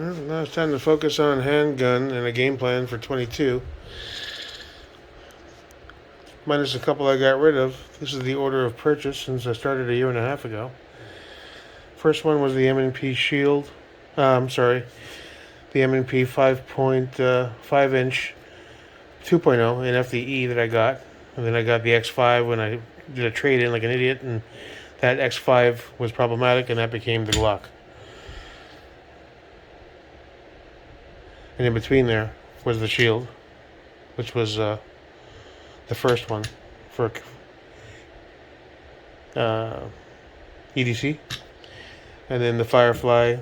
Well, now it's time to focus on handgun and a game plan for 22. Minus a couple I got rid of. This is the order of purchase since I started a year and a half ago. First one was the M&P Shield. I'm sorry, the M&P 5.5 inch 2.0 in FDE that I got. And then I got the X5 when I did a trade in like an idiot, and that X5 was problematic, and that became the Glock. And in between there was the Shield, which was the first one for uh, EDC. And then the Firefly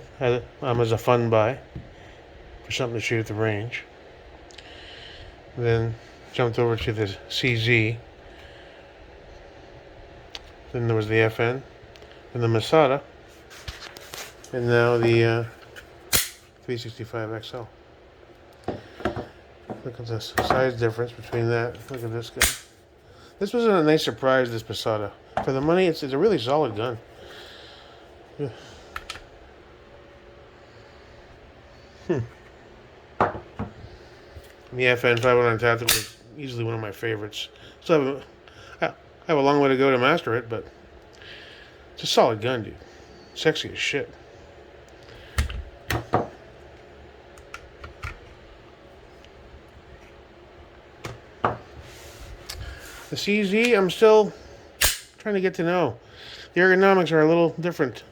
was a fun buy for something to shoot at the range. Then jumped over to the CZ. Then there was the FN, and the Masada, and now the 365 XL. Look at this size difference between that. Look at this guy. This was a nice surprise, this Masada. For the money, it's a really solid gun. Yeah. The FN 509 Tactical is easily one of my favorites. So I have a long way to go to master it, but it's a solid gun, dude. Sexy as shit. The CZ, I'm still trying to get to know. The ergonomics are a little different,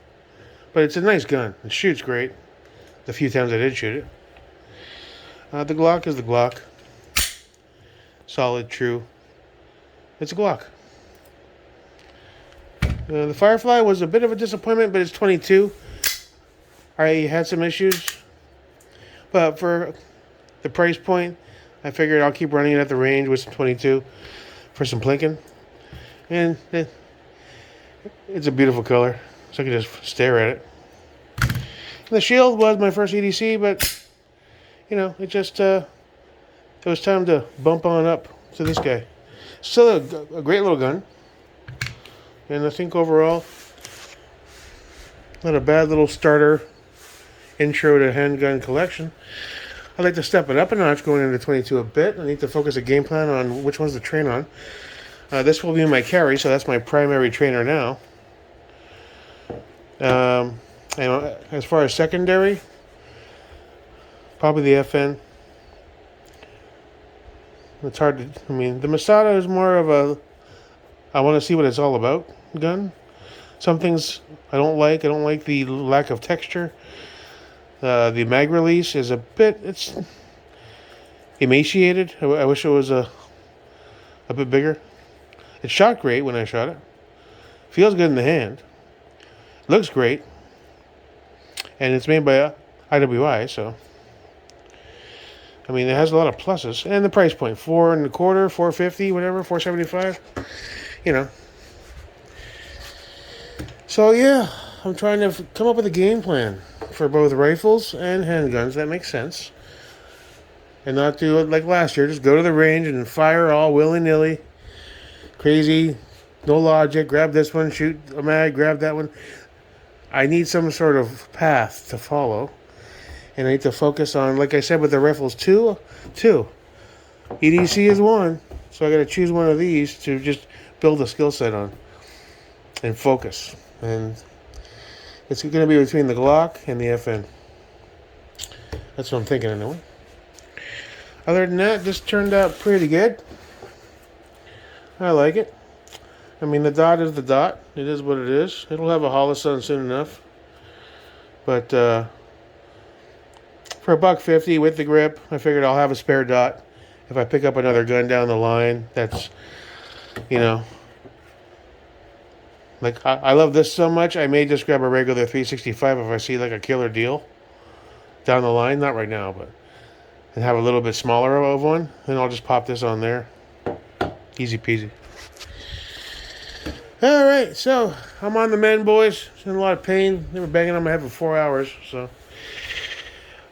but it's a nice gun. It shoots great. The few times I did shoot it. The Glock is the Glock. Solid, true. It's a Glock. The Firefly was a bit of a disappointment, but it's 22. I had some issues, but for the price point, I figured I'll keep running it at the range with some 22 for some plinking. And it's a beautiful color, so I can just stare at it. The Shield was my first EDC, but it just it was time to bump on up to this guy. Still a great little gun, and I think overall not a bad little starter intro to handgun collection. I'd like to step it up a notch going into 22 a bit. I need to focus a game plan on which ones to train on. This will be my carry, so that's my primary trainer now. And as far as secondary, probably the FN. It's hard to, the Masada is more of a, I want to see what it's all about gun. Some things I don't like. I don't like the lack of texture. The mag release is it's emaciated. I wish it was a bit bigger. It shot great when I shot it. Feels good in the hand. Looks great. And it's made by IWI, so it has a lot of pluses. And the price point, $4.25, $4.50, whatever, $4.75. So yeah, I'm trying to come up with a game plan for both rifles and handguns that makes sense. And not do it like last year, just go to the range and fire all willy-nilly. Crazy, no logic, grab this one, shoot a mag, grab that one. I need some sort of path to follow. And I need to focus on, like I said with the rifles, two. EDC is one. So I got to choose one of these to just build a skill set on. And focus. And it's going to be between the Glock and the FN. That's what I'm thinking anyway. Other than that, this turned out pretty good. I like it. The dot is the dot. It is what it is. It'll have a Holosun soon enough. But for $1.50 with the grip, I figured I'll have a spare dot if I pick up another gun down the line. That's, like I love this so much, I may just grab a regular 365 if I see like a killer deal down the line. Not right now, but and have a little bit smaller of one. Then I'll just pop this on there. Easy peasy. Alright, so I'm on the mend, boys. In a lot of pain. They were banging on my head for 4 hours, so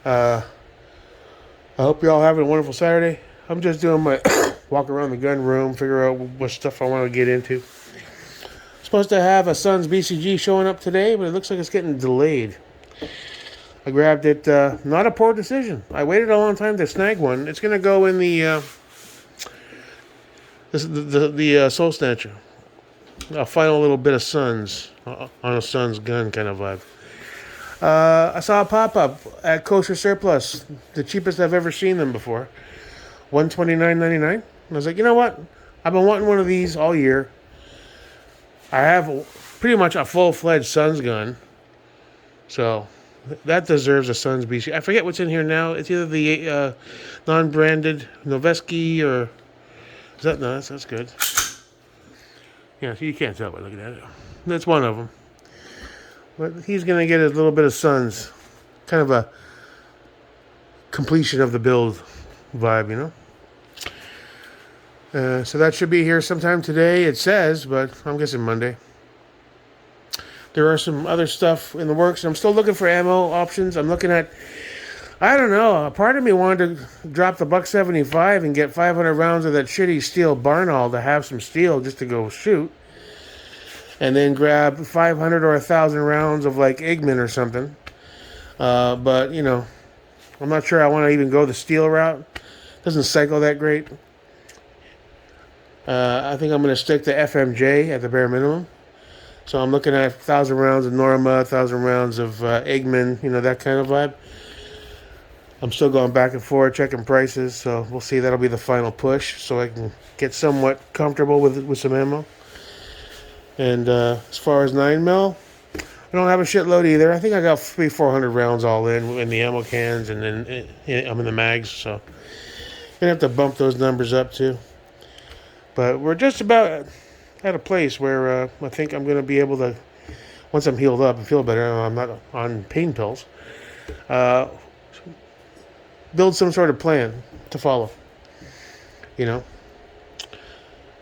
I hope you all having a wonderful Saturday. I'm just doing my walk around the gun room, figure out what stuff I want to get into. Supposed to have a Son's BCG showing up today, but it looks like it's getting delayed. I grabbed it. Not a poor decision. I waited a long time to snag one. It's gonna go in the Soul Snatcher. A final little bit of Suns on a Suns gun kind of vibe. I saw a pop-up at Kosher Surplus, the cheapest I've ever seen them before, $129.99. I was like, you know what? I've been wanting one of these all year. I have pretty much a full-fledged Suns gun, so that deserves a Suns BC. I forget what's in here now. It's either the non-branded Noveski or is that no? That's good. Yeah, so you can't tell by looking at it. That's one of them. But he's going to get a little bit of Suns. Kind of a completion of the build vibe, you know? So that should be here sometime today, it says, but I'm guessing Monday. There are some other stuff in the works. I'm still looking for ammo options. I'm looking at, I don't know, a part of me wanted to drop the $175 and get 500 rounds of that shitty steel Barnaul to have some steel just to go shoot. And then grab 500 or 1,000 rounds of like Igman or something. But, you know, I'm not sure I want to even go the steel route. Doesn't cycle that great. I think I'm going to stick to FMJ at the bare minimum. So I'm looking at 1,000 rounds of Norma, 1,000 rounds of Igman, you know, that kind of vibe. I'm still going back and forth, checking prices. So we'll see. That'll be the final push so I can get somewhat comfortable with some ammo. And as far as 9mm, I don't have a shitload either. I think I got 300-400 rounds all in the ammo cans, and then I'm in the mags, so I'm gonna have to bump those numbers up too. But we're just about at a place where I think I'm gonna be able to, once I'm healed up and feel better, I'm not on pain pills, build some sort of plan to follow, you know,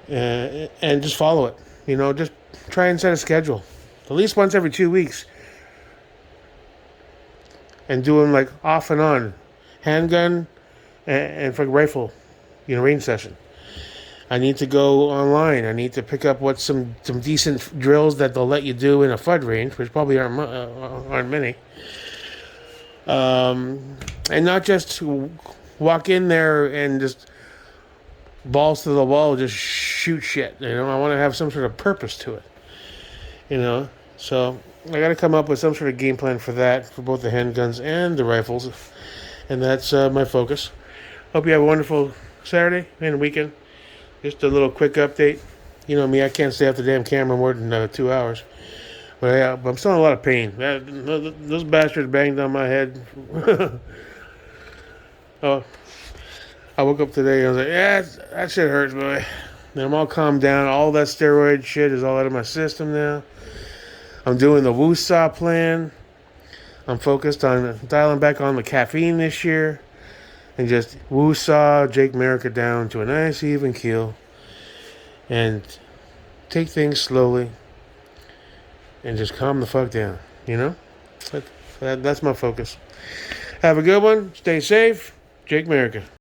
and just follow it. You know, just try and set a schedule. At least once every 2 weeks. And do them like off and on. Handgun and for rifle, you know, range session. I need to go online. I need to pick up what some decent drills that they'll let you do in a FUD range, which probably aren't many. And not just walk in there and just balls to the wall, just shoot shit. You know, I want to have some sort of purpose to it. You know, so I got to come up with some sort of game plan for that, for both the handguns and the rifles, and that's my focus. Hope you have a wonderful Saturday and weekend. Just a little quick update. You know me, I can't stay off the damn camera more than 2 hours. But I'm still in a lot of pain. Those bastards banged on my head. Oh. I woke up today and I was like, yeah, that shit hurts, boy. And I'm all calmed down. All that steroid shit is all out of my system now. I'm doing the Woo-Saw plan. I'm focused on dialing back on the caffeine this year. And just Woo-Saw Jake Merica down to a nice even keel. And take things slowly. And just calm the fuck down, you know? That's my focus. Have a good one. Stay safe. Jake Merica.